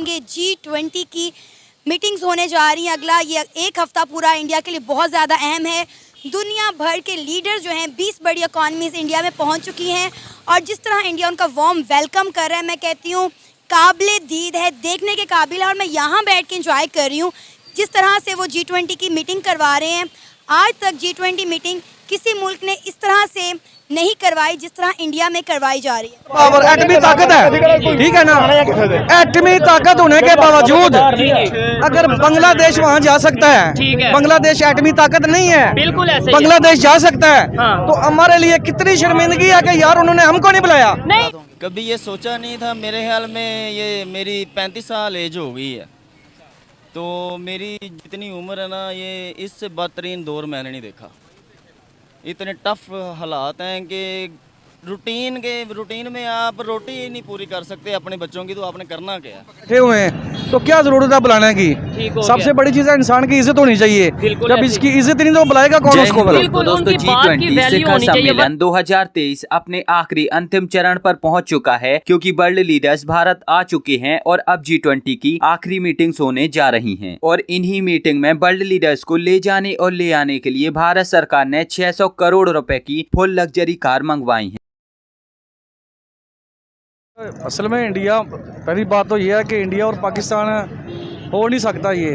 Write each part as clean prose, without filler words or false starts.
देखेंगे G20 की meetings होने जा रही हैं। अगला ये एक हफ्ता पूरा इंडिया के लिए बहुत ज़्यादा अहम है। दुनिया भर के लीडर जो हैं 20 बड़ी इकॉनमीज़ इंडिया में पहुंच चुकी हैं और जिस तरह इंडिया उनका वार्म वेलकम कर रहा है, मैं कहती हूँ काबिले दीद है, देखने के काबिल है। और मैं यहाँ बैठ के इंजॉय कर रही हूँ जिस तरह से वो G20 की मीटिंग करवा रहे हैं। आज तक G20 मीटिंग किसी मुल्क ने इस तरह से नहीं करवाई जिस तरह इंडिया में करवाई जा रही है। पावर एटमी ताकत है, ठीक है ना। एटमी ताकत होने के बावजूद अगर बांग्लादेश वहाँ जा सकता है, बांग्लादेश एटमी ताकत नहीं है, बिल्कुल ऐसे बांग्लादेश जा सकता है, हाँ। तो हमारे लिए कितनी शर्मिंदगी है कि यार उन्होंने हमको नहीं बुलाया। नहीं, कभी ये सोचा नहीं था। मेरे ख्याल में ये मेरी 35 साल एज हो गई है, तो मेरी जितनी उम्र है ना, ये इससे बदतरीन दौर मैंने नहीं देखा। इतने टफ हालात हैं कि रूटीन में आप रोटी ही नहीं पूरी कर सकते अपने बच्चों की, तो आपने करना क्या है। बैठे हुए हैं तो क्या जरूरत है बुलाने की। सबसे बड़ी चीज है इंसान की इज्जत होनी चाहिए। जब इसकी इज्जत नहीं तो बुलाएगा कौन उसको। तो दोस्तों G20 शिखर सम्मेलन 2023 अपने आखिरी अंतिम चरण पर पहुंच चुका है, क्योंकि वर्ल्ड लीडर्स भारत आ चुके हैं और अब G20 की आखिरी मीटिंग्स होने जा रही हैं। और इन्हीं मीटिंग में वर्ल्ड लीडर्स को ले जाने और ले आने के लिए भारत सरकार ने 600 करोड़ रुपए की फुल लग्जरी कार मंगवाई है। असल में इंडिया, पहली बात तो ये है कि इंडिया और पाकिस्तान हो नहीं सकता ये।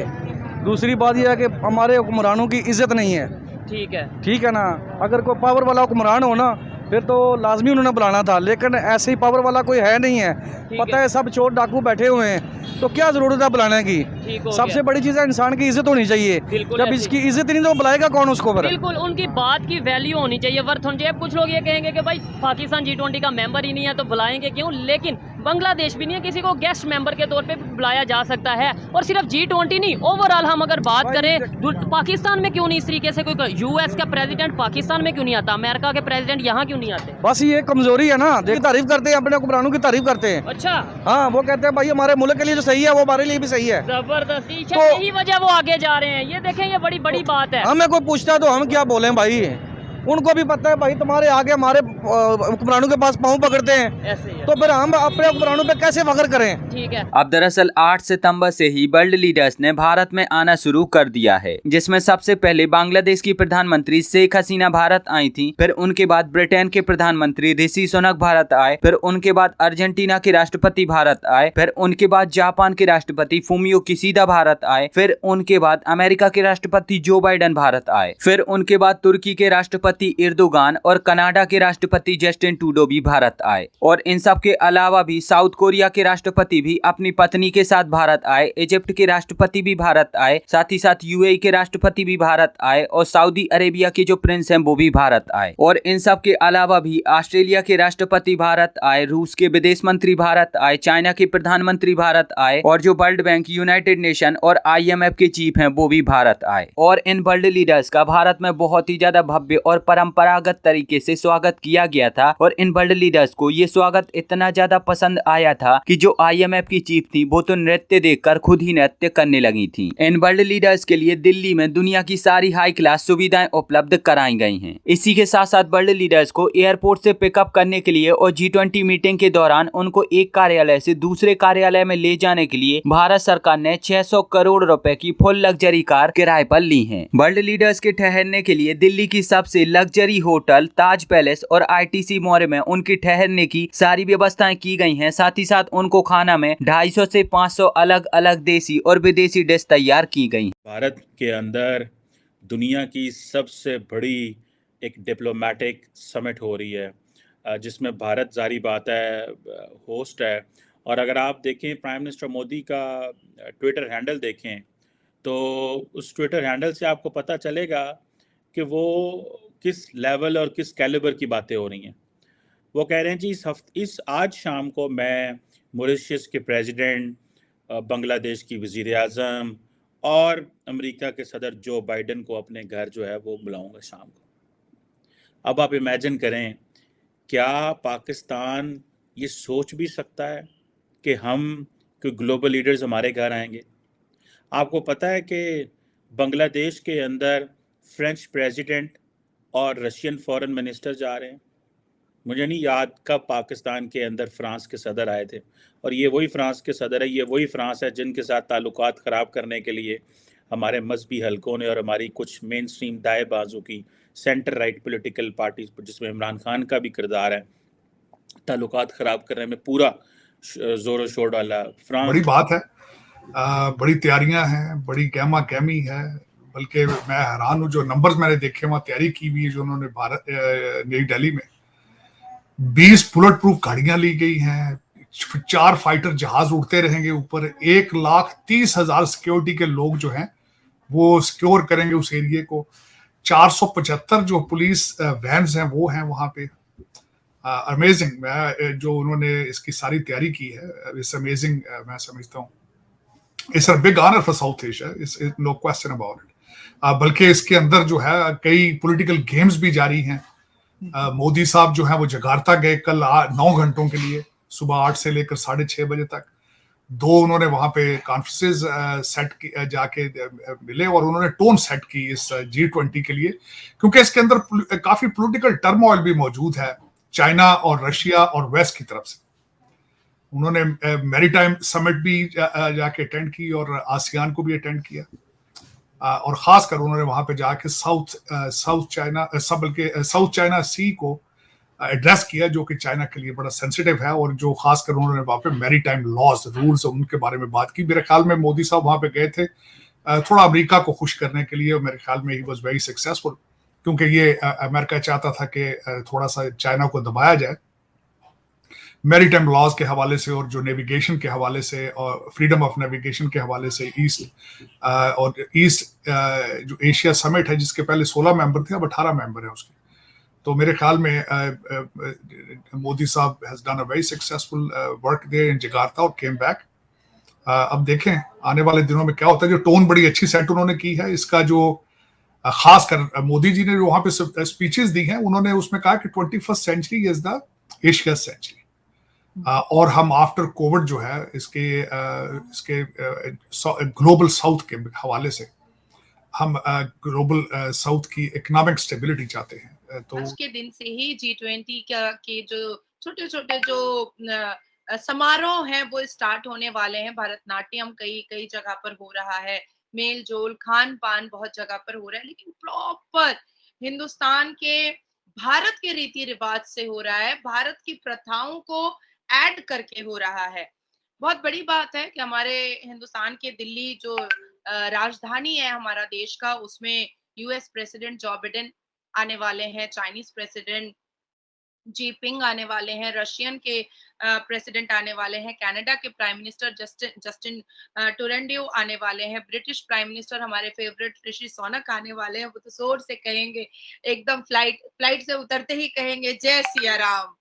दूसरी बात ये है कि हमारे हुक्मरानों की इज्जत नहीं है। ठीक है ना। अगर कोई पावर वाला हुक्मरान हो ना फिर तो लाजमी उन्होंने बुलाना था, लेकिन ऐसे ही पावर वाला कोई है नहीं है। पता है सब चोर डाकू बैठे हुए हैं, तो क्या जरूरत है बुलाने की। सबसे बड़ी चीज है इंसान की इज्जत होनी चाहिए। जब इसकी इज्जत नहीं तो बुलाएगा कौन उसको। बिल्कुल उनकी बात की वैल्यू होनी चाहिए, वर्थ होनी चाहिए। कुछ लोग ये कहेंगे कि भाई पाकिस्तान G20 का मेंबर ही नहीं है तो बुलाएंगे क्यों, लेकिन बांग्लादेश भी नहीं है, किसी को गेस्ट मेंबर के तौर पे बुलाया जा सकता है। और सिर्फ G20 नहीं, ओवरऑल हम अगर बात करें पाकिस्तान में क्यों नहीं इस तरीके से कोई US का प्रेसिडेंट पाकिस्तान में क्यों नहीं आता, अमेरिका के प्रेसिडेंट यहाँ क्यों नहीं आते। बस ये कमजोरी है ना। तारीफ करते हैं, अपने हुक्मरानों की तारीफ करते हैं। अच्छा, हाँ, वो कहते हैं भाई हमारे मुल्क के लिए जो सही है वो हमारे लिए भी सही है। जबरदस्ती तो यही वजह वो आगे जा रहे हैं। ये देखें, ये बड़ी बात है। हमें कोई पूछता है तो हम क्या बोले भाई। उनको भी पता है भाई तुम्हारे आगे हमारे हुक्मरानों के पास पाँव पकड़ते हैं, तो फिर हम अपने हुक्मरानों पे कैसे फख्र करें। ठीक है। अब दरअसल 8 सितंबर से ही वर्ल्ड लीडर्स ने भारत में आना शुरू कर दिया है, जिसमें सबसे पहले बांग्लादेश की प्रधानमंत्री शेख हसीना भारत आई थी। फिर उनके बाद ब्रिटेन के प्रधानमंत्री ऋषि सुनक भारत आए। फिर उनके बाद अर्जेंटीना के राष्ट्रपति भारत आए। फिर उनके बाद जापान के राष्ट्रपति फुमियो किशिदा भारत आए। फिर उनके बाद अमेरिका के राष्ट्रपति जो बाइडेन भारत आए। फिर उनके बाद तुर्की के राष्ट्रपति एर्दोगान और कनाडा के राष्ट्रपति जस्टिन ट्रूडो भी भारत आए। और इन सब के अलावा भी साउथ कोरिया के राष्ट्रपति भी अपनी पत्नी के साथ भारत आए। इजिप्ट के राष्ट्रपति भी भारत आए। साथ ही साथ UAE के राष्ट्रपति भी भारत आए और सऊदी अरेबिया के जो प्रिंस हैं वो भी भारत आए। और इन सब के अलावा भी ऑस्ट्रेलिया के राष्ट्रपति भारत आए, रूस के विदेश मंत्री भारत आए, चाइना के प्रधानमंत्री भारत आए और जो वर्ल्ड बैंक, यूनाइटेड नेशन और IMF के चीफ हैं वो भी भारत आए। और इन वर्ल्ड लीडर्स का भारत में बहुत ही ज्यादा भव्य और परंपरागत तरीके से स्वागत किया गया था। और इन वर्ल्ड लीडर्स को ये स्वागत इतना ज्यादा पसंद आया था कि जो IMF की चीफ थी वो तो नृत्य देखकर खुद ही नृत्य करने लगी थी। इन वर्ल्ड लीडर्स के लिए दिल्ली में दुनिया की सारी हाई क्लास सुविधाएं उपलब्ध कराई गई हैं। इसी के साथ साथ वर्ल्ड लीडर्स को एयरपोर्ट से पिकअप करने के लिए और G20 मीटिंग के दौरान उनको एक कार्यालय से दूसरे कार्यालय में ले जाने के लिए भारत सरकार ने 600 करोड़ रुपए की फुल लग्जरी कार किराए पर ली है। वर्ल्ड लीडर्स के ठहरने के लिए दिल्ली की सबसे लग्जरी होटल ताज पैलेस और ITC मॉल में उनकी ठहरने की सारी व्यवस्थाएं की गई हैं। साथ ही साथ उनको खाना में 250 से 500 अलग अलग देसी और विदेशी डिश तैयार की गई। भारत के अंदर दुनिया की सबसे बड़ी एक डिप्लोमेटिक समिट हो रही है, जिसमें भारत जारी बात है होस्ट है। और अगर आप देखें प्राइम मिनिस्टर मोदी का ट्विटर हैंडल देखें तो उस ट्विटर हैंडल से आपको पता चलेगा कि वो किस लेवल और किस कैलिबर की बातें हो रही हैं। वो कह रहे हैं जी आज शाम को मैं मॉरिशस के प्रेसिडेंट, बांग्लादेश की वज़ीर आज़म और अमेरिका के सदर जो बाइडेन को अपने घर जो है वो बुलाऊंगा शाम को। अब आप इमेजिन करें, क्या पाकिस्तान ये सोच भी सकता है कि कोई ग्लोबल लीडर्स हमारे घर आएंगे। आपको पता है कि बांग्लादेश के अंदर फ्रेंच प्रेसिडेंट और रशियन फॉरेन मिनिस्टर जा रहे हैं। मुझे नहीं याद कब पाकिस्तान के अंदर फ्रांस के सदर आए थे, और ये वही फ्रांस के सदर है, ये वही फ्रांस है जिनके साथ ताल्लुकात ख़राब करने के लिए हमारे मजहबी हलकों ने और हमारी कुछ मेन स्ट्रीम दाएं बाजू की सेंटर राइट पॉलिटिकल पार्टीज, जिसमें इमरान खान का भी किरदार है, ताल्लुकात ख़राब करने में पूरा जोर शोर डाला। फ्रांस बड़ी बात है, बड़ी तैयारियां हैं, बड़ी गहमा गहमी है। बल्कि मैं हैरान हूँ, जो नंबर्स मैंने देखे वहाँ तैयारी की हुई है जो उन्होंने भारत नई दिल्ली में 20 बुलेट प्रूफ गाड़ियां ली गई हैं, 4 फाइटर जहाज उड़ते रहेंगे ऊपर, 1,30,000 सिक्योरिटी के लोग जो हैं वो सिक्योर करेंगे उस एरिया को, 475 जो पुलिस वैन्स हैं वो हैं वहां पे। अमेजिंग, मैं जो उन्होंने इसकी सारी तैयारी की है, इट्स अमेजिंग। मैं समझता हूँ it's a big honour for South Asia, it's no question about it. बल्कि इसके अंदर जो है कई पॉलिटिकल गेम्स भी जारी हैं। मोदी साहब जो है वो जकार्ता गए कल 9 घंटों के लिए, सुबह 8 से लेकर 6:30 बजे तक। 2 उन्होंने वहां पे कॉन्फ्रेंसेस सेट जाके मिले और उन्होंने टोन सेट की इस G20 के लिए, क्योंकि इसके अंदर काफी पॉलिटिकल टर्मोइल भी मौजूद है चाइना और रशिया और वेस्ट की तरफ से। उन्होंने मैरीटाइम समिट भी जाके अटेंड की और आसियान को भी अटेंड किया, और खासकर उन्होंने वहां पे जाके साउथ चाइना सी को एड्रेस किया, जो कि चाइना के लिए बड़ा सेंसिटिव है, और जो खासकर उन्होंने वहां पे मैरीटाइम लॉज रूल्स उनके बारे में बात की। मेरे ख्याल में मोदी साहब वहां पे गए थे थोड़ा अमेरिका को खुश करने के लिए, और मेरे ख्याल में ही वाज वेरी सक्सेसफुल, क्योंकि ये अमेरिका चाहता था कि थोड़ा सा चाइना को दबाया जाए मैरीटाइम लॉज के हवाले से, और जो नेविगेशन के हवाले से और फ्रीडम ऑफ नेविगेशन के हवाले से। ईस्ट जो एशिया समिट है जिसके पहले 16 मेंबर थे, अब 18 मेंबर है उसके। तो मेरे ख्याल में मोदी साहब has done a very successful work there in Jakarta और केम बैक। अब देखें आने वाले दिनों में क्या होता है। जो टोन बड़ी अच्छी सेट उन्होंने की है, इसका जो खासकर मोदी जी ने जो वहां पे स्पीचेस दी हैं, उन्होंने उसमें कहा कि 21st century is the Asia century, और हम आफ्टर कोविड जो है इसके ग्लोबल साउथ के हवाले से हम ग्लोबल साउथ की इकोनॉमिक स्टेबिलिटी चाहते हैं। तो आज के दिन से ही G20 के जो छोटे छोटे जो समारोह हैं वो स्टार्ट होने वाले हैं। भरतनाट्यम कई जगह पर हो रहा है, मेल जोल खान पान बहुत जगह पर हो रहा है, लेकिन प्रॉपर हिंदुस्तान के भारत के रीति रिवाज से हो रहा है, भारत की प्रथाओं को ऐड करके हो रहा है। बहुत बड़ी बात है कि हमारे हिंदुस्तान के दिल्ली जो राजधानी है हमारा देश का, उसमें यूएस प्रेसिडेंट जो बाइडेन आने वाले हैं, चाइनीज प्रेसिडेंट जीपिंग आने वाले हैं, रशियन के प्रेसिडेंट आने वाले हैं, कनाडा के प्राइम मिनिस्टर जस्टिन टुरेंडियो आने वाले हैं, ब्रिटिश प्राइम मिनिस्टर हमारे फेवरेट ऋषि सोनक आने वाले हैं। वो तो जोर से कहेंगे, एकदम फ्लाइट से उतरते ही कहेंगे जय सिया राम।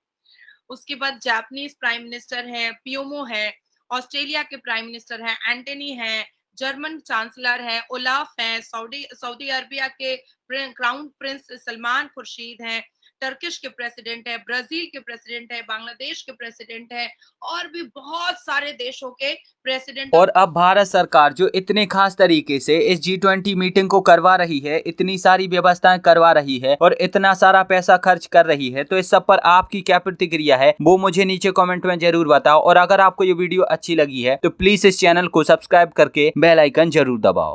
उसके बाद जापानीज प्राइम मिनिस्टर है, पियोमो है, ऑस्ट्रेलिया के प्राइम मिनिस्टर हैं, एंटनी है, जर्मन चांसलर है, ओलाफ है, सऊदी अरबिया के क्राउन प्रिंस सलमान खुर्शीद हैं, टर्किश के प्रेसिडेंट है, ब्राजील के प्रेसिडेंट है, बांग्लादेश के प्रेसिडेंट है, और भी बहुत सारे देशों के प्रेसिडेंट। और अब भारत सरकार जो इतने खास तरीके से इस G20 मीटिंग को करवा रही है, इतनी सारी व्यवस्थाएं करवा रही है और इतना सारा पैसा खर्च कर रही है, तो इस सब पर आपकी क्या प्रतिक्रिया है वो मुझे नीचे कमेंट में जरूर बताओ। और अगर आपको ये वीडियो अच्छी लगी है तो प्लीज इस चैनल को सब्सक्राइब करके बेल आइकन जरूर दबाओ।